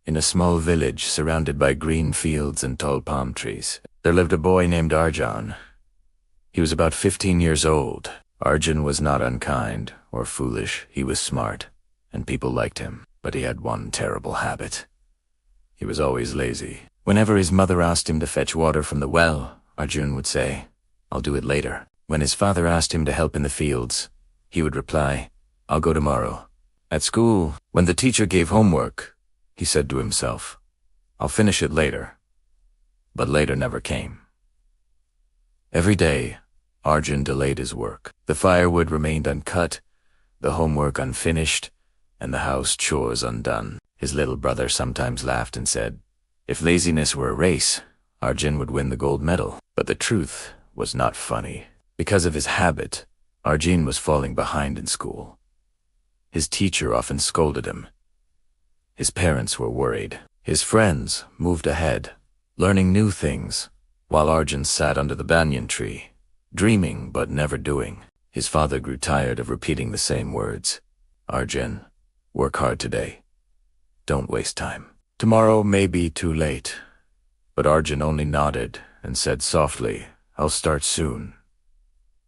In a small village surrounded by green fields and tall palm trees, there lived a boy named Arjun. He was about 15 years old. Arjun was not unkind or foolish. He was smart, and people liked him. But he had one terrible habit. He was always lazy. Whenever his mother asked him to fetch water from the well, Arjun would say, "I'll do it later." When his father asked him to help in the fields, he would reply, "I'll go tomorrow." At school, when the teacher gave homework, he said to himself, "I'll finish it later." But later never came. Every day, Arjun delayed his work. The firewood remained uncut, the homework unfinished, and the house chores undone. His little brother sometimes laughed and said, if laziness were a race, Arjun would win the gold medal. But the truth was not funny. Because of his habit, Arjun was falling behind in school. His teacher often scolded him. His parents were worried. His friends moved ahead, learning new things, while Arjun sat under the banyan tree, dreaming but never doing. His father grew tired of repeating the same words. "Arjun, work hard today. Don't waste time. Tomorrow may be too late." But Arjun only nodded and said softly, "I'll start soon."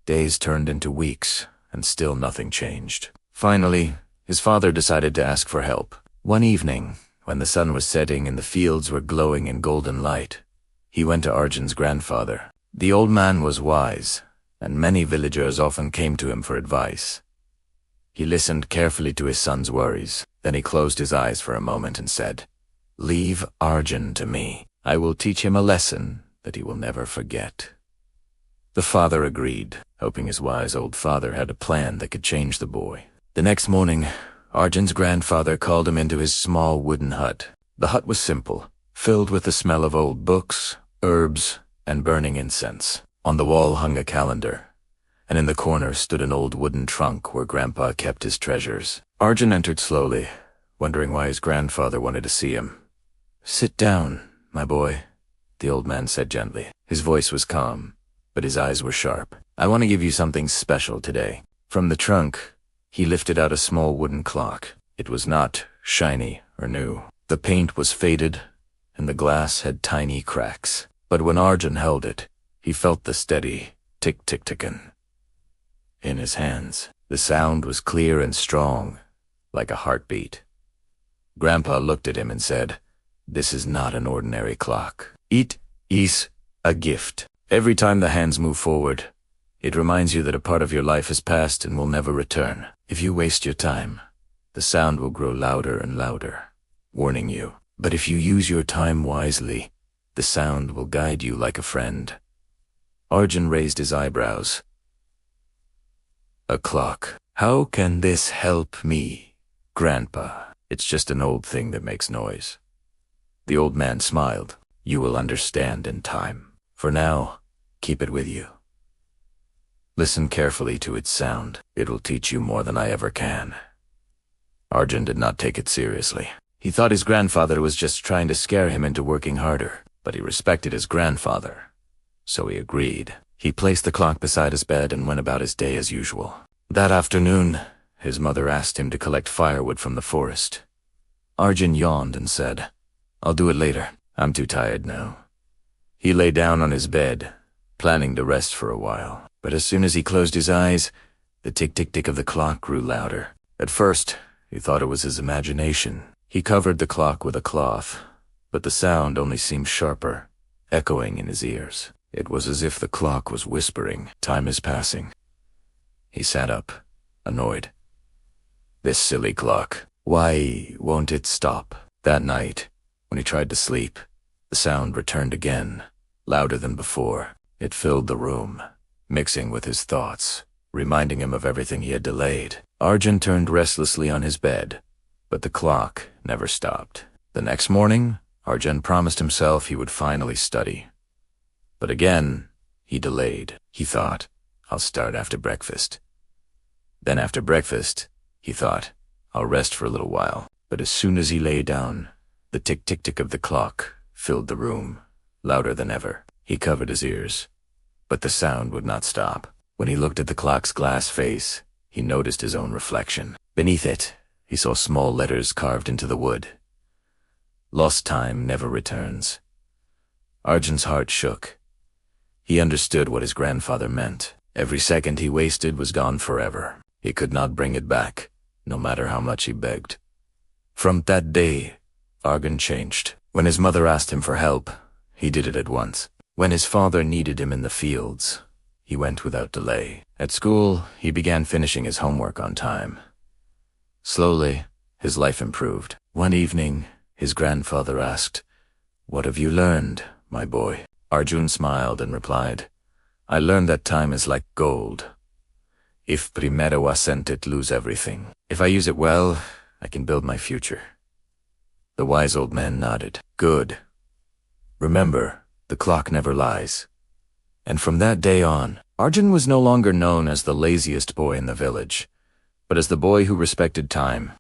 Days turned into weeks, and still nothing changed. Finally, his father decided to ask for help. One evening, when the sun was setting and the fields were glowing in golden light, he went to Arjun's grandfather. The old man was wise, and many villagers often came to him for advice. He listened carefully to his son's worries. Then he closed his eyes for a moment and said, "Leave Arjun to me. I will teach him a lesson that he will never forget." The father agreed, hoping his wise old father had a plan that could change the boy. The next morning, Arjun's grandfather called him into his small wooden hut. The hut was simple, filled with the smell of old books, herbs, and burning incense. On the wall hung a calendar, and in the corner stood an old wooden trunk where Grandpa kept his treasures. Arjun entered slowly, wondering why his grandfather wanted to see him. "Sit down, my boy," the old man said gently. His voice was calm, but his eyes were sharp. "I want to give you something special today." From the trunk, he lifted out a small wooden clock. It was not shiny or new. The paint was faded, and the glass had tiny cracks. But when Arjun held it, he felt the steady tick-tick-tickin' in his hands. The sound was clear and strong, like a heartbeat. Grandpa looked at him and said, "This is not an ordinary clock. It is a gift. Every time the hands move forward, it reminds you that a part of your life has passed and will never return. If you waste your time, the sound will grow louder and louder, warning you. But if you use your time wisely, the sound will guide you like a friend." Arjun raised his eyebrows. "A clock. How can this help me, Grandpa?" "It's just an old thing that makes noise." The old man smiled. "You will understand in time. For now, keep it with you. Listen carefully to its sound. It will teach you more than I ever can." Arjun did not take it seriously. He thought his grandfather was just trying to scare him into working harder, but he respected his grandfather, so he agreed. He placed the clock beside his bed and went about his day as usual. That afternoon, his mother asked him to collect firewood from the forest. Arjun yawned and said, "I'll do it later. I'm too tired now." He lay down on his bed, planning to rest for a while. But as soon as he closed his eyes, the tick-tick-tick of the clock grew louder. At first, he thought it was his imagination. He covered the clock with a cloth, but the sound only seemed sharper, echoing in his ears. It was as if the clock was whispering, "Time is passing." He sat up, annoyed. This silly clock. Why won't it stop? That night, when he tried to sleep, the sound returned again, louder than before. It filled the room, mixing with his thoughts, reminding him of everything he had delayed. Arjun turned restlessly on his bed, but the clock never stopped. The next morning, Arjun promised himself he would finally study. But again, he delayed. He thought, "I'll start after breakfast." Then after breakfast, he thought, "I'll rest for a little while." But as soon as he lay down, the tick-tick-tick of the clock filled the room, louder than ever. He covered his ears, but the sound would not stop. When he looked at the clock's glass face, he noticed his own reflection. Beneath it, he saw small letters carved into the wood. Lost time never returns. Arjun's heart shook. He understood what his grandfather meant. Every second he wasted was gone forever. He could not bring it back, no matter how much he begged. From that day, Arjun changed. When his mother asked him for help, he did it at once. When his father needed him in the fields, he went without delay. At school, he began finishing his homework on time. Slowly, his life improved. One evening, his grandfather asked, "What have you learned, my boy?" Arjun smiled and replied, "I learned that time is like gold. If primero wasent it, lose everything. If I use it well, I can build my future." The wise old man nodded. "Good. Remember, the clock never lies." And from that day on, Arjun was no longer known as the laziest boy in the village, but as the boy who respected time